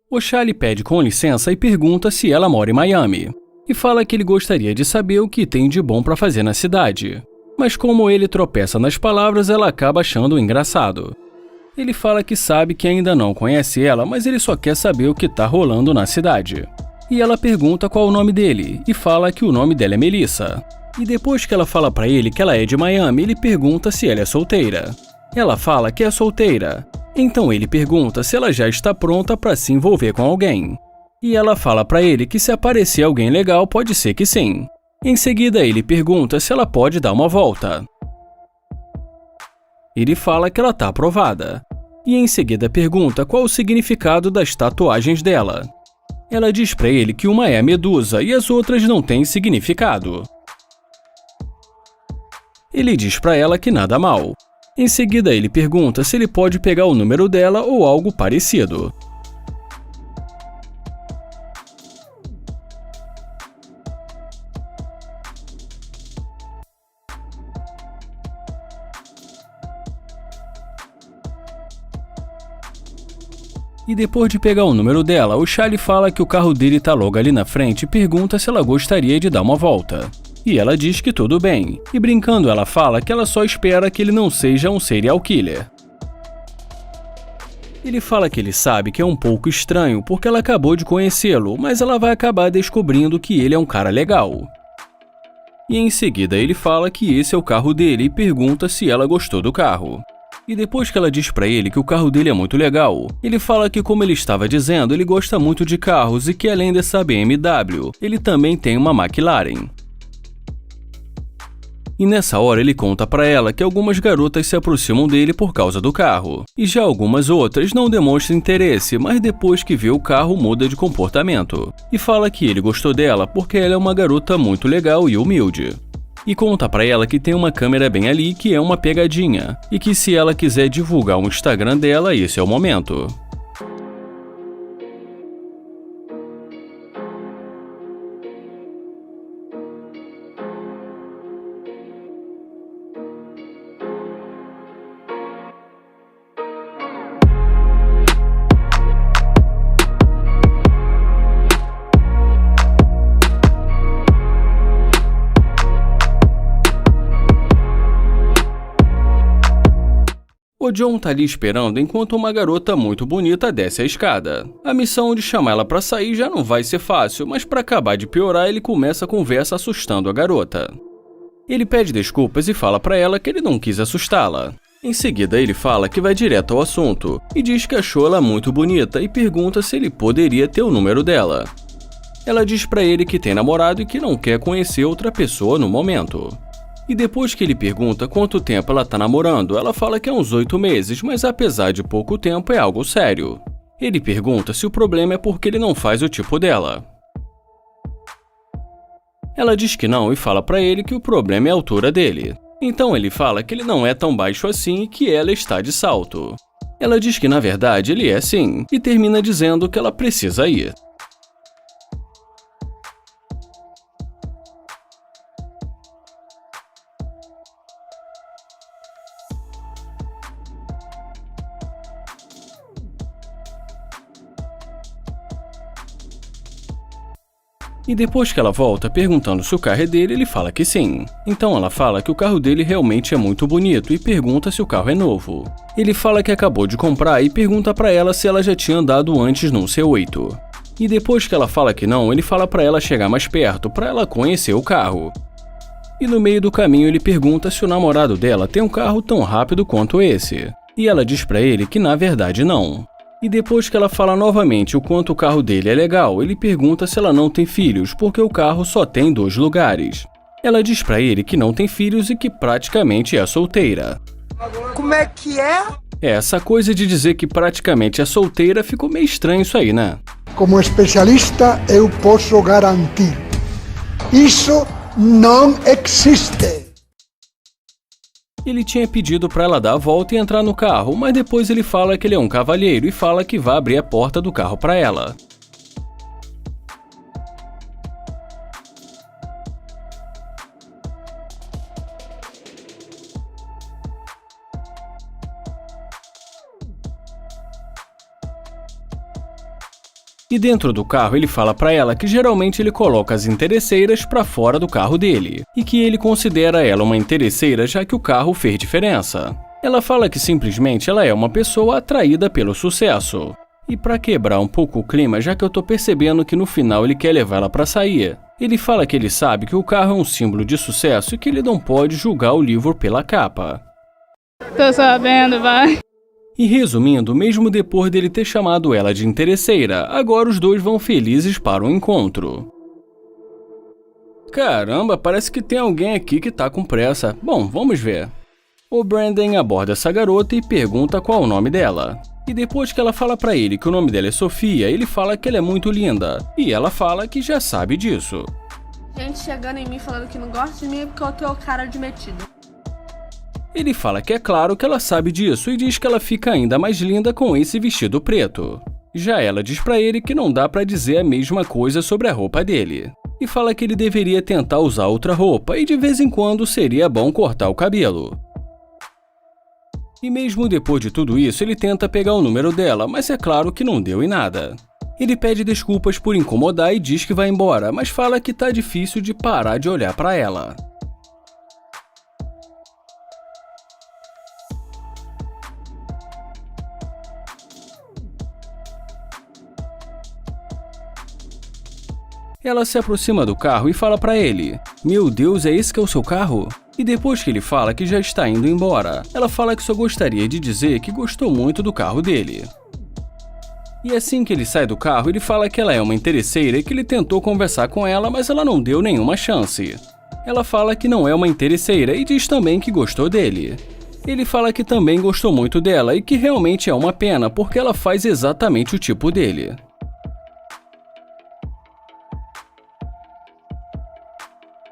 O Charlie pede com licença e pergunta se ela mora em Miami, e fala que ele gostaria de saber o que tem de bom para fazer na cidade. Mas como ele tropeça nas palavras, ela acaba achando engraçado. Ele fala que sabe que ainda não conhece ela, mas ele só quer saber o que tá rolando na cidade. E ela pergunta qual o nome dele, e fala que o nome dela é Melissa. E depois que ela fala pra ele que ela é de Miami, ele pergunta se ela é solteira. Ela fala que é solteira. Então ele pergunta se ela já está pronta para se envolver com alguém. E ela fala pra ele que se aparecer alguém legal, pode ser que sim. Em seguida, ele pergunta se ela pode dar uma volta. Ele fala que ela tá aprovada. E em seguida pergunta qual o significado das tatuagens dela. Ela diz pra ele que uma é a medusa e as outras não têm significado. Ele diz pra ela que nada mal. Em seguida, ele pergunta se ele pode pegar o número dela ou algo parecido. E depois de pegar o número dela, o Charlie fala que o carro dele tá logo ali na frente e pergunta se ela gostaria de dar uma volta. E ela diz que tudo bem, e brincando ela fala que ela só espera que ele não seja um serial killer. Ele fala que ele sabe que é um pouco estranho porque ela acabou de conhecê-lo, mas ela vai acabar descobrindo que ele é um cara legal. E em seguida ele fala que esse é o carro dele e pergunta se ela gostou do carro. E depois que ela diz pra ele que o carro dele é muito legal, ele fala que, como ele estava dizendo, ele gosta muito de carros e que além dessa BMW, ele também tem uma McLaren. E nessa hora ele conta pra ela que algumas garotas se aproximam dele por causa do carro, e já algumas outras não demonstram interesse, mas depois que vê o carro muda de comportamento. E fala que ele gostou dela porque ela é uma garota muito legal e humilde. E conta pra ela que tem uma câmera bem ali que é uma pegadinha, e que se ela quiser divulgar o Instagram dela, esse é o momento. O John tá ali esperando enquanto uma garota muito bonita desce a escada. A missão de chamar ela pra sair já não vai ser fácil, mas pra acabar de piorar ele começa a conversa assustando a garota. Ele pede desculpas e fala pra ela que ele não quis assustá-la. Em seguida ele fala que vai direto ao assunto e diz que achou ela muito bonita e pergunta se ele poderia ter o número dela. Ela diz pra ele que tem namorado e que não quer conhecer outra pessoa no momento. E depois que ele pergunta quanto tempo ela tá namorando, ela fala que é uns 8 meses, mas apesar de pouco tempo é algo sério. Ele pergunta se o problema é porque ele não faz o tipo dela. Ela diz que não e fala pra ele que o problema é a altura dele. Então ele fala que ele não é tão baixo assim e que ela está de salto. Ela diz que na verdade ele é sim, e termina dizendo que ela precisa ir. E depois que ela volta perguntando se o carro é dele, ele fala que sim. Então ela fala que o carro dele realmente é muito bonito e pergunta se o carro é novo. Ele fala que acabou de comprar e pergunta pra ela se ela já tinha andado antes num C8. E depois que ela fala que não, ele fala pra ela chegar mais perto pra ela conhecer o carro. E no meio do caminho ele pergunta se o namorado dela tem um carro tão rápido quanto esse. E ela diz pra ele que na verdade não. E depois que ela fala novamente o quanto o carro dele é legal, ele pergunta se ela não tem filhos, porque o carro só tem 2 lugares. Ela diz pra ele que não tem filhos e que praticamente é solteira. Como é que é? Essa coisa de dizer que praticamente é solteira ficou meio estranho isso aí, né? Como especialista, eu posso garantir. Isso não existe. Ele tinha pedido pra ela dar a volta e entrar no carro, mas depois ele fala que ele é um cavalheiro e fala que vai abrir a porta do carro pra ela. E dentro do carro ele fala pra ela que geralmente ele coloca as interesseiras pra fora do carro dele, e que ele considera ela uma interesseira já que o carro fez diferença. Ela fala que simplesmente ela é uma pessoa atraída pelo sucesso. E pra quebrar um pouco o clima, já que eu tô percebendo que no final ele quer levar ela pra sair, ele fala que ele sabe que o carro é um símbolo de sucesso e que ele não pode julgar o livro pela capa. Tô sabendo, vai. E resumindo, mesmo depois dele ter chamado ela de interesseira, agora os dois vão felizes para o encontro. Caramba, parece que tem alguém aqui que tá com pressa. Bom, vamos ver. O Brandon aborda essa garota e pergunta qual o nome dela. E depois que ela fala pra ele que o nome dela é Sofia, ele fala que ela é muito linda. E ela fala que já sabe disso. Gente chegando em mim falando que não gosta de mim é porque eu tenho cara de metida. Ele fala que é claro que ela sabe disso e diz que ela fica ainda mais linda com esse vestido preto. Já ela diz pra ele que não dá pra dizer a mesma coisa sobre a roupa dele. E fala que ele deveria tentar usar outra roupa e de vez em quando seria bom cortar o cabelo. E mesmo depois de tudo isso, ele tenta pegar o número dela, mas é claro que não deu em nada. Ele pede desculpas por incomodar e diz que vai embora, mas fala que tá difícil de parar de olhar pra ela. Ela se aproxima do carro e fala pra ele: "Meu Deus, é esse que é o seu carro?" E depois que ele fala que já está indo embora, ela fala que só gostaria de dizer que gostou muito do carro dele. E assim que ele sai do carro, ele fala que ela é uma interesseira e que ele tentou conversar com ela, mas ela não deu nenhuma chance. Ela fala que não é uma interesseira e diz também que gostou dele. Ele fala que também gostou muito dela e que realmente é uma pena porque ela faz exatamente o tipo dele.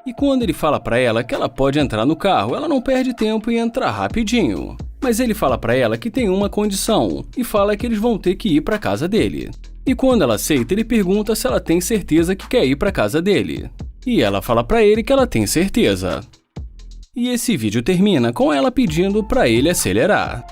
E quando ele fala pra ela que ela pode entrar no carro, ela não perde tempo e entra rapidinho. Mas ele fala pra ela que tem uma condição e fala que eles vão ter que ir pra casa dele. E quando ela aceita, ele pergunta se ela tem certeza que quer ir pra casa dele. E ela fala pra ele que ela tem certeza. E esse vídeo termina com ela pedindo pra ele acelerar.